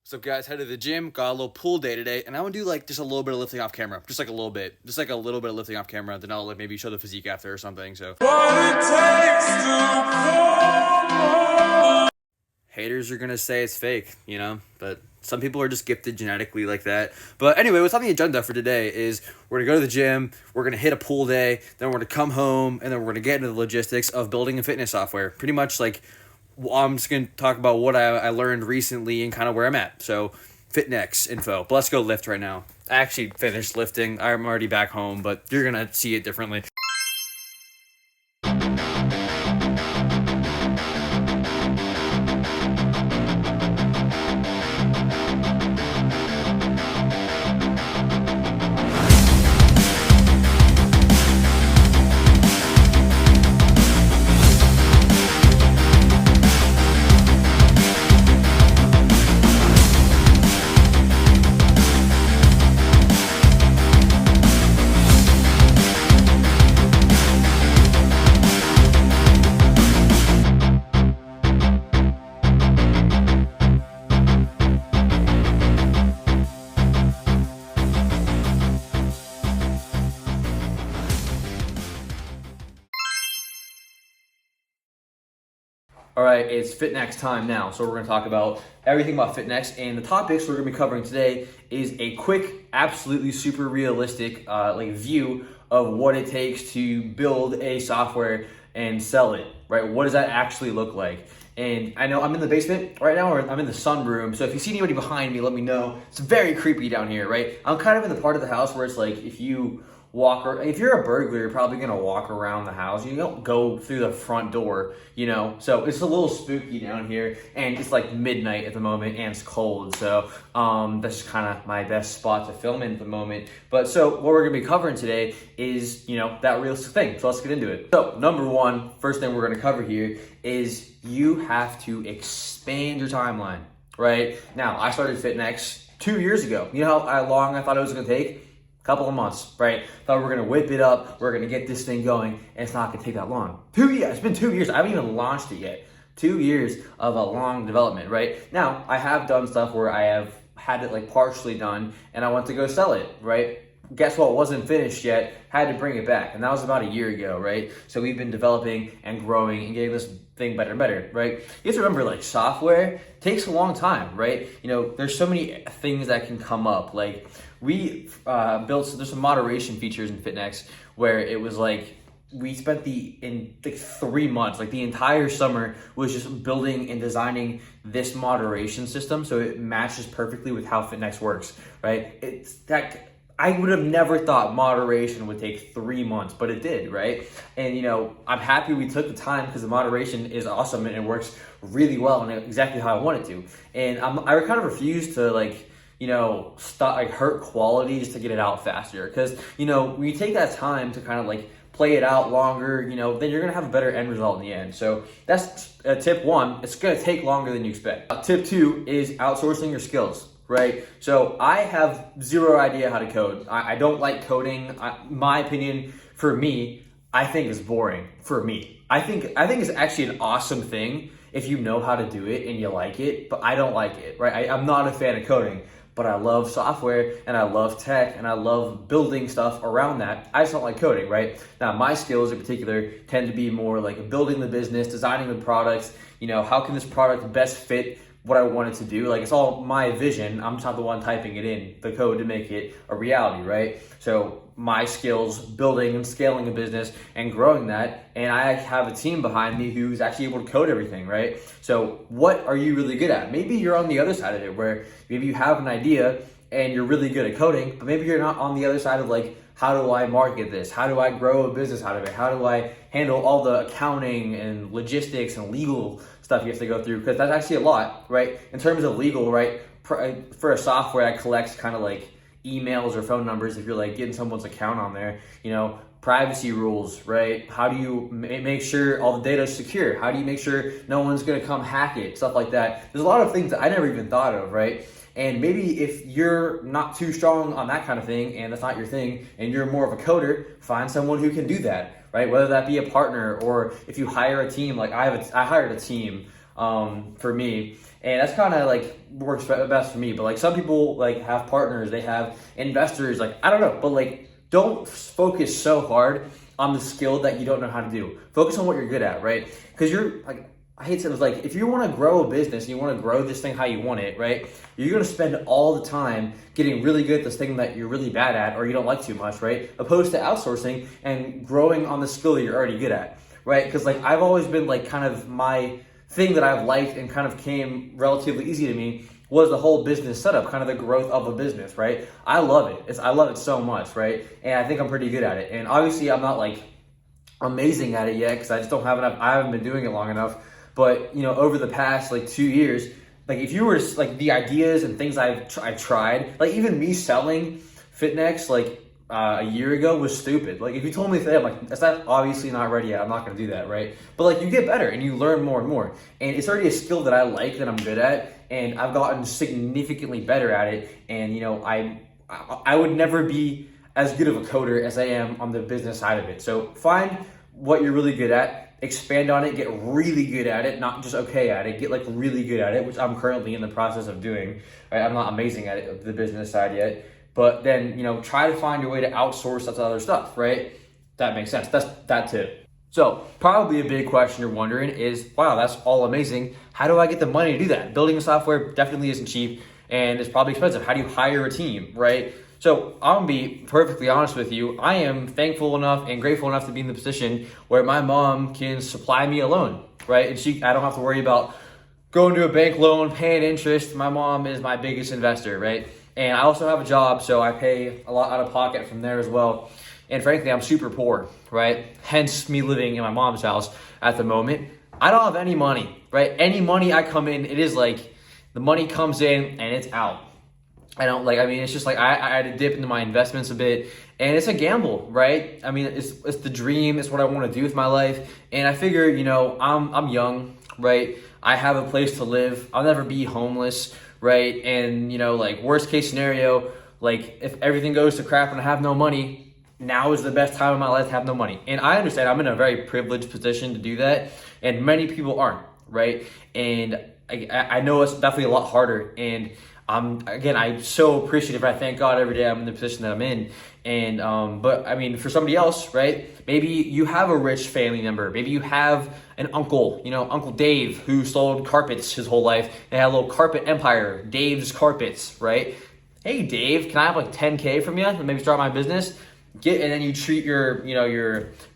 So guys, head to the gym, got a little pool day today, and I want to do like just a little bit of lifting off camera. Just like a little bit. Just like a little bit of lifting off camera, then I'll like maybe show the physique after or something. So haters are gonna say it's fake, but some people are just gifted genetically like that. But anyway, what's on the agenda for today is we're gonna go to the gym, we're gonna hit a pool day, then we're gonna come home, and then we're gonna get into the logistics of building a fitness software. Pretty much like I'm just going to talk about what I learned recently and kind of where I'm at. So, FitNex info. But let's go lift right now. I actually finished lifting. I'm already back home, but you're going to see it differently. All right, it's FitNex time now. So we're going to talk about everything about FitNex, and the topics we're going to be covering today is a quick, absolutely super realistic view of what it takes to build a software and sell it, right? What does that actually look like? And I know I'm in the basement right now, or I'm in the sunroom. So if you see anybody behind me, let me know. It's very creepy down here, right? I'm kind of in the part of the house where it's like if you if you're a burglar, you're probably gonna walk around the house. You don't go through the front door, So it's a little spooky down here, and it's like midnight at the moment, and it's cold. So that's kind of my best spot to film in at the moment. But so what we're gonna be covering today is that realistic thing. So let's get into it. So number one, first thing we're gonna cover here is you have to expand your timeline. Right now, I started FitNex 2 years ago. You know how long I thought it was gonna take? Couple of months, right? Thought we're gonna whip it up, we're gonna get this thing going, and it's not gonna take that long. 2 years, it's been 2 years, I haven't even launched it yet. 2 years of a long development, right? Now, I have done stuff where I have had it like partially done, and I went to go sell it, right? Guess what, wasn't finished yet, had to bring it back, and that was about a year ago, right? So we've been developing and growing and getting this thing better and better, right? You have to remember, like, software takes a long time, right? There's so many things that can come up. Like, we there's some moderation features in FitNex where it was like, we spent in 3 months, like the entire summer was just building and designing this moderation system so it matches perfectly with how FitNex works, right? It's that I would have never thought moderation would take 3 months, but it did, right? And I'm happy we took the time because the moderation is awesome and it works really well and exactly how I want it to. And I kind of refuse to hurt quality just to get it out faster. Because, when you take that time to kind of play it out longer, then you're gonna have a better end result in the end. So that's tip one. It's gonna take longer than you expect. Tip two is outsourcing your skills, right? So I have zero idea how to code. I don't like coding. My opinion, for me, I think is boring for me. I think it's actually an awesome thing if you know how to do it and you like it, but I don't like it, right? I'm not a fan of coding. But I love software and I love tech and I love building stuff around that. I just don't like coding, right? Now, my skills in particular tend to be more like building the business, designing the products, how can this product best fit what I want it to do? Like, it's all my vision. I'm just not the one typing it in, the code to make it a reality, right? So my skills building and scaling a business and growing that, and I have a team behind me who's actually able to code everything, right? So what are you really good at? Maybe you're on the other side of it where maybe you have an idea and you're really good at coding, but maybe you're not on the other side of how do I market this? How do I grow a business out of it? How do I handle all the accounting and logistics and legal stuff you have to go through? Because that's actually a lot, right? In terms of legal, right? For a software that collects kind of emails or phone numbers, if you're getting someone's account on there, privacy rules, right? How do you make sure all the data is secure? How do you make sure no one's gonna come hack it? Stuff like that. There's a lot of things that I never even thought of, right? And maybe if you're not too strong on that kind of thing and that's not your thing and you're more of a coder, find someone who can do that, right? Whether that be a partner or if you hire a team, I hired a team for me, And that's kind of like works best for me. But like some people like have partners, they have investors, like I don't know, but like don't focus so hard on the skill that you don't know how to do. Focus on what you're good at, right? Because you're like, I hate saying this, like if you want to grow a business and you want to grow this thing how you want it, right? You're going to spend all the time getting really good at this thing that you're really bad at or you don't like too much, right? Opposed to outsourcing and growing on the skill that you're already good at, right? Because like I've always been like kind of my thing that I've liked and kind of came relatively easy to me was the whole business setup, kind of the growth of a business, right? I love it. I love it so much, right? And I think I'm pretty good at it. And obviously I'm not like amazing at it yet because I just don't have enough. I haven't been doing it long enough. But, you know, over the past like 2 years, like if you were to, like the ideas and things I've tried, like even me selling FitNex like a year ago was stupid. Like if you told me today, I'm like, that's not obviously not ready yet. I'm not going to do that, right? But like you get better and you learn more and more. And it's already a skill that I like, that I'm good at. And I've gotten significantly better at it. And, you know, I would never be as good of a coder as I am on the business side of it. So find what you're really good at. Expand on it, get really good at it, not just okay at it, get like really good at it, which I'm currently in the process of doing, right? I'm not amazing at it, the business side yet, but then, you know, try to find a way to outsource that other stuff, right? That makes sense. That's that tip. So probably a big question you're wondering is, wow, that's all amazing. How do I get the money to do that? Building a software definitely isn't cheap and it's probably expensive. How do you hire a team, right? So I'm gonna be perfectly honest with you. I am thankful enough and grateful enough to be in the position where my mom can supply me a loan, right? And I don't have to worry about going to a bank loan, paying interest. My mom is my biggest investor, right? And I also have a job, so I pay a lot out of pocket from there as well. And frankly, I'm super poor, right? Hence me living in my mom's house at the moment. I don't have any money, right? Any money I come in, it is like the money comes in and it's out. It's just like I had to dip into my investments a bit and it's a gamble, right? I mean, it's the dream. It's what I want to do with my life. And I figure, you know, I'm young, right? I have a place to live. I'll never be homeless, right? And, you know, like worst case scenario, like if everything goes to crap and I have no money, now is the best time of my life to have no money. And I understand I'm in a very privileged position to do that. And many people aren't, right? And I know it's definitely a lot harder. And I'm so appreciative. I thank God every day I'm in the position that I'm in. And, but I mean, for somebody else, right? Maybe you have a rich family member. Maybe you have an uncle, you know, Uncle Dave, who sold carpets his whole life. They had a little carpet empire, Dave's Carpets, right? Hey, Dave, can I have like 10K from you to maybe start my business? And then you treat your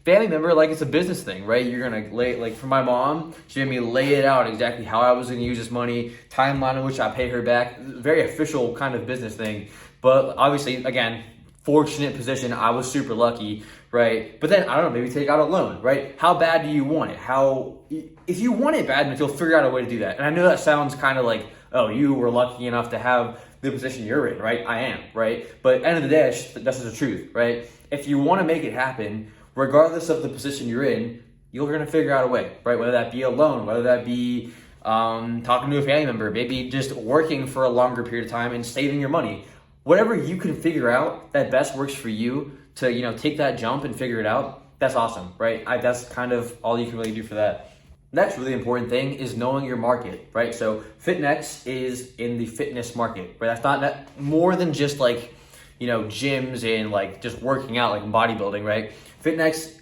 family member like it's a business thing, right? You're gonna lay, like for my mom, she made me lay it out exactly how I was gonna use this money, timeline in which I pay her back. Very official kind of business thing. But obviously, again, fortunate position. I was super lucky, right? But then I don't know, maybe take out a loan, right? How bad do you want it? If you want it bad enough, you'll figure out a way to do that. And I know that sounds kind of like, oh, you were lucky enough to have the position you're in, right? I am, right? But at the end of the day, that's just the truth, right? If you want to make it happen, regardless of the position you're in, you're going to figure out a way, right? Whether that be a loan, whether that be talking to a family member, maybe just working for a longer period of time and saving your money. Whatever you can figure out that best works for you to, you know, take that jump and figure it out, that's awesome, right? That's kind of all you can really do for that. Next really important thing is knowing your market, right? So FitNex is in the fitness market, right? That's not more than just like, you know, gyms and like just working out like bodybuilding, right? FitNex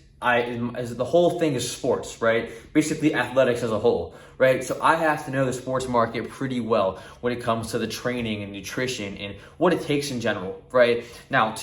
is the whole thing is sports, right? Basically athletics as a whole, right? So I have to know the sports market pretty well when it comes to the training and nutrition and what it takes in general, right? Now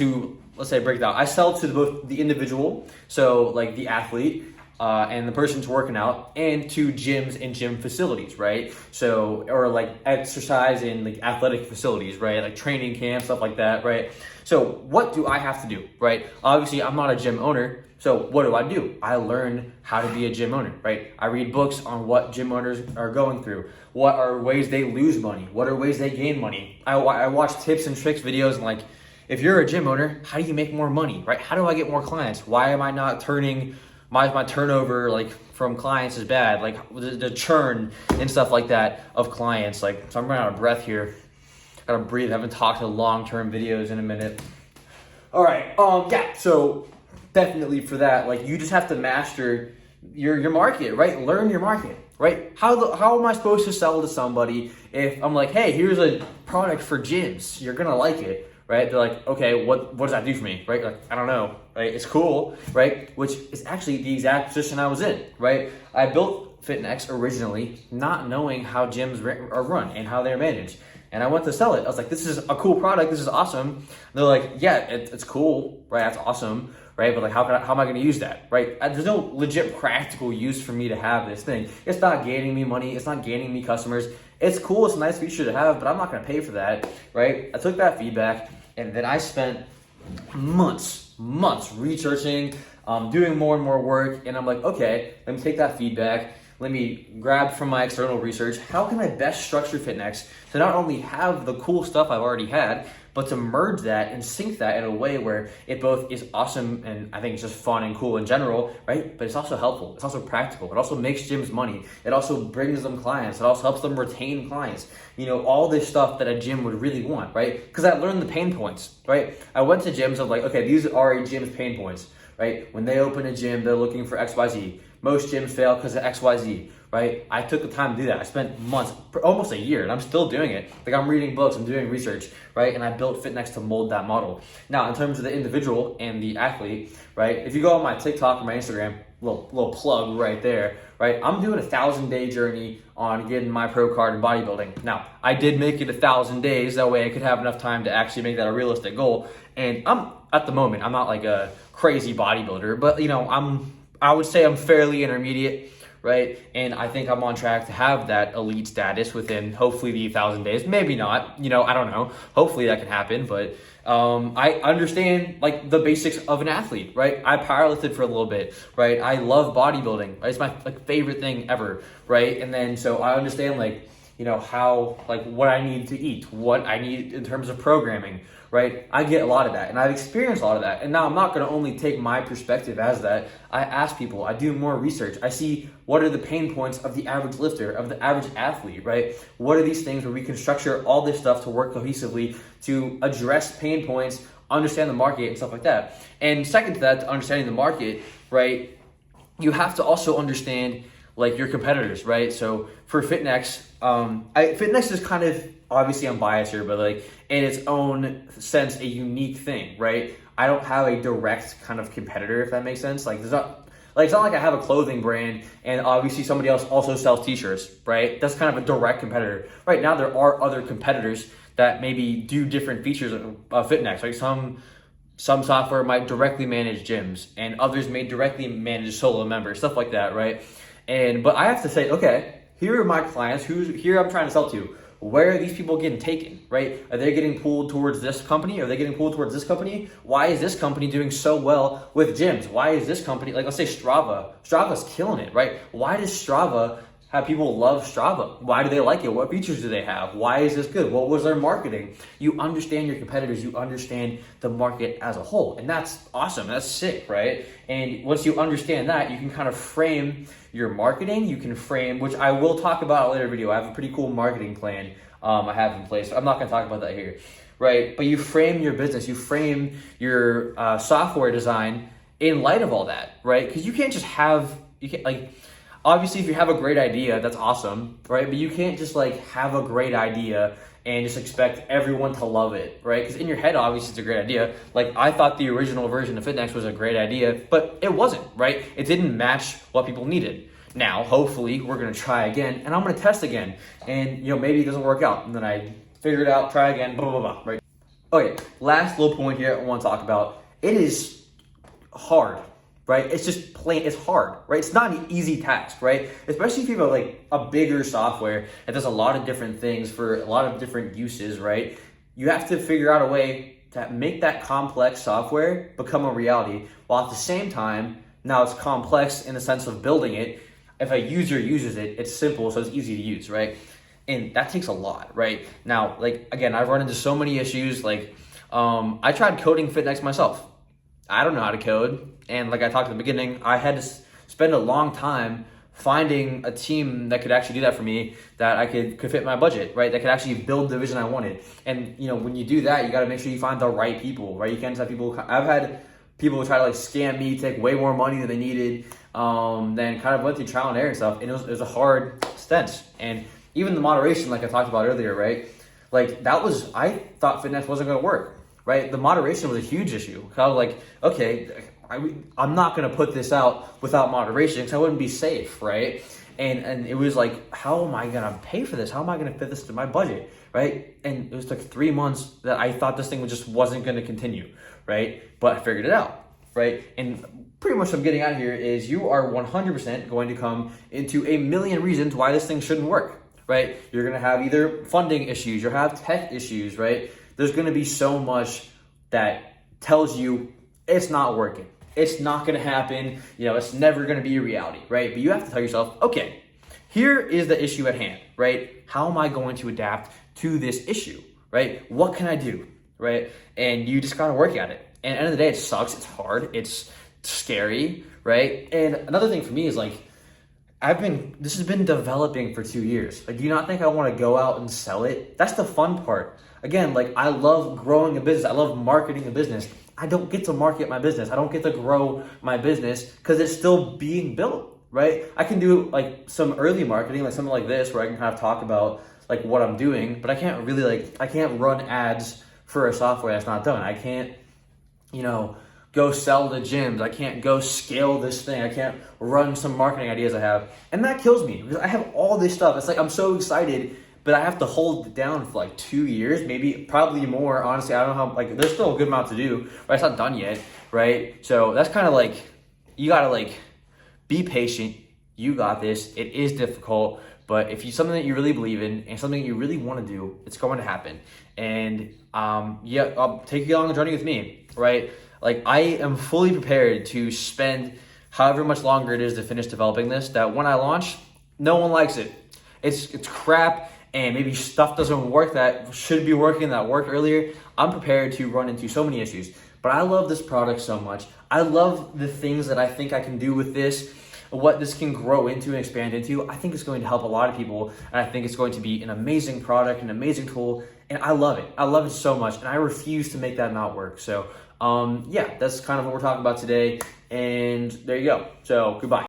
let's say break it down. I sell to both the individual, so like the athlete, and the person's working out, and to gyms and gym facilities, right? So, or like exercise in like athletic facilities, right? Like training camps, stuff like that, right? So what do I have to do, right? Obviously, I'm not a gym owner. So what do? I learn how to be a gym owner, right? I read books on what gym owners are going through. What are ways they lose money? What are ways they gain money? I watch tips and tricks videos and like, if you're a gym owner, how do you make more money, right? How do I get more clients? Why am I not turning my turnover like from clients is bad, like the churn and stuff like that of clients. Like, so I'm running out of breath here. Gotta breathe. I haven't talked to long-term videos in a minute. All right. Yeah. So definitely for that, like you just have to master your market, right? Learn your market, right? How am I supposed to sell to somebody if I'm like, hey, here's a product for gyms, you're gonna like it, right? They're like, okay, what does that do for me, right? Like, I don't know, right? It's cool, right? Which is actually the exact position I was in, right? I built FitNex originally not knowing how gyms are run and how they're managed. And I went to sell it. I was like, this is a cool product. This is awesome. And they're like, yeah, it's cool, right? That's awesome, right? But like, how am I going to use that, right? There's no legit practical use for me to have this thing. It's not gaining me money. It's not gaining me customers. It's cool. It's a nice feature to have, but I'm not going to pay for that, right? I took that feedback, and then I spent months researching, doing more and more work. And I'm like, okay, let me take that feedback. Let me grab from my external research, how can I best structure FitNex to not only have the cool stuff I've already had, but to merge that and sync that in a way where it both is awesome and I think it's just fun and cool in general, right? But it's also helpful. It's also practical. It also makes gyms money. It also brings them clients. It also helps them retain clients. You know, all this stuff that a gym would really want, right? Because I learned the pain points, right? I went to gyms of like, okay, these are a gym's pain points, right? When they open a gym, they're looking for XYZ. Most gyms fail because of XYZ, right? I took the time to do that. I spent months, almost a year, and I'm still doing it. Like, I'm reading books, I'm doing research, right? And I built FitNex to mold that model. Now, in terms of the individual and the athlete, right? If you go on my TikTok or my Instagram, little plug right there, right? I'm doing a 1,000-day journey on getting my pro card in bodybuilding. Now, I did make it 1,000 days. That way I could have enough time to actually make that a realistic goal. And at the moment, I'm not like a crazy bodybuilder, but you know, I would say I'm fairly intermediate, right? And I think I'm on track to have that elite status within hopefully the 1,000 days. Maybe not, you know, I don't know. Hopefully that can happen, but I understand like the basics of an athlete, right? I powerlifted for a little bit, right? I love bodybuilding. Right? It's my favorite thing ever, right? And then so I understand like, you know, how, like what I need to eat, what I need in terms of programming, right? I get a lot of that and I've experienced a lot of that. And now I'm not going to only take my perspective as that. I ask people, I do more research. I see what are the pain points of the average lifter, of the average athlete, right? What are these things where we can structure all this stuff to work cohesively to address pain points, understand the market and stuff like that. And second to that, to understanding the market, right? You have to also understand like your competitors, right? So for FitNex, FitNex is kind of, obviously I'm biased here, but like in its own sense, a unique thing, right? I don't have a direct kind of competitor, if that makes sense. Like it's not like I have a clothing brand and obviously somebody else also sells t-shirts, right? That's kind of a direct competitor. Right now there are other competitors that maybe do different features of FitNex. Like some software might directly manage gyms and others may directly manage solo members, stuff like that, right? But I have to say, okay, here are my clients, here I'm trying to sell to. Where are these people getting taken, right? Are they getting pulled towards this company? Are they getting pulled towards this company? Why is this company doing so well with gyms? Why is this company, like let's say Strava. Strava's killing it, right? Why does Strava have people love Strava? Why do they like it? What features do they have? Why is this good? What was their marketing? You understand your competitors, you understand the market as a whole. And that's awesome, that's sick, right? And once you understand that, you can kind of frame your marketing, you can frame, which I will talk about in a later video. I have a pretty cool marketing plan I have in place. I'm not gonna talk about that here, right? But you frame your business, you frame your software design in light of all that, right? Because you can't just have, obviously if you have a great idea, that's awesome, right? But you can't just like have a great idea and just expect everyone to love it, right? Because in your head, obviously it's a great idea. Like I thought the original version of FitNex was a great idea, but it wasn't, right? It didn't match what people needed. Now, hopefully we're gonna try again and I'm gonna test again. And you know, maybe it doesn't work out. And then I figure it out, try again, blah, blah, blah, right? Okay, last little point here I wanna talk about. It is hard, right? It's just plain, it's hard, right? It's not an easy task, right? Especially if you have like a bigger software that does a lot of different things for a lot of different uses, right? You have to figure out a way to make that complex software become a reality, while at the same time, now it's complex in the sense of building it. If a user uses it, it's simple, so it's easy to use, right? And that takes a lot, right? Now, like, again, I've run into so many issues. Like, I tried coding FitNex myself. I don't know how to code. And like I talked at the beginning, I had to spend a long time finding a team that could actually do that for me, that I could fit my budget, right? That could actually build the vision I wanted. And, you know, when you do that, you got to make sure you find the right people, right? You can't just have people. I've had People would try to like scam me, take way more money than they needed. Then kind of went through trial and error and stuff. And it was a hard stint. And even the moderation, like I talked about earlier, right? Like I thought FitNext wasn't going to work, right? The moderation was a huge issue. I was like, okay, I'm not going to put this out without moderation because I wouldn't be safe, right? And it was like, how am I going to pay for this? How am I going to fit this to my budget, right? And it was like 3 months that I thought this thing just wasn't going to continue, right? But I figured it out, right? And pretty much what I'm getting at here is you are 100% going to come into a million reasons why this thing shouldn't work, right? You're going to have either funding issues, you'll have tech issues, right? There's going to be so much that tells you it's not working. It's not going to happen. It's never going to be a reality, right? But you have to tell yourself, okay, here is the issue at hand, right? How am I going to adapt to this issue, right? What can I do, right? And you just got to work at it. And at the end of the day, it sucks. It's hard. It's scary, right? And another thing for me is like, this has been developing for 2 years. Like, do you not think I want to go out and sell it? That's the fun part. Again, like I love growing a business. I love marketing a business. I don't get to market my business. I don't get to grow my business because it's still being built, right? I can do like some early marketing, like something like this, where I can kind of talk about like what I'm doing, but I can't really I can't run ads for a software that's not done. I can't, go sell to gyms. I can't go scale this thing. I can't run some marketing ideas I have. And that kills me because I have all this stuff. It's like, I'm so excited, but I have to hold it down for like 2 years, probably more. Honestly, I don't know how, there's still a good amount to do, but it's not done yet, right? So that's kind of like, you got to be patient. You got this. It is difficult, but if you something that you really believe in and something that you really want to do, it's going to happen. And I'll take you along the journey with me, right? Like I am fully prepared to spend however much longer it is to finish developing this, that when I launch, no one likes it. It's crap. And maybe stuff doesn't work that should be working, that worked earlier. I'm prepared to run into so many issues. But I love this product so much. I love the things that I think I can do with this, what this can grow into and expand into. I think it's going to help a lot of people. And I think it's going to be an amazing product, an amazing tool. And I love it. I love it so much. And I refuse to make that not work. So that's kind of what we're talking about today. And there you go. So goodbye.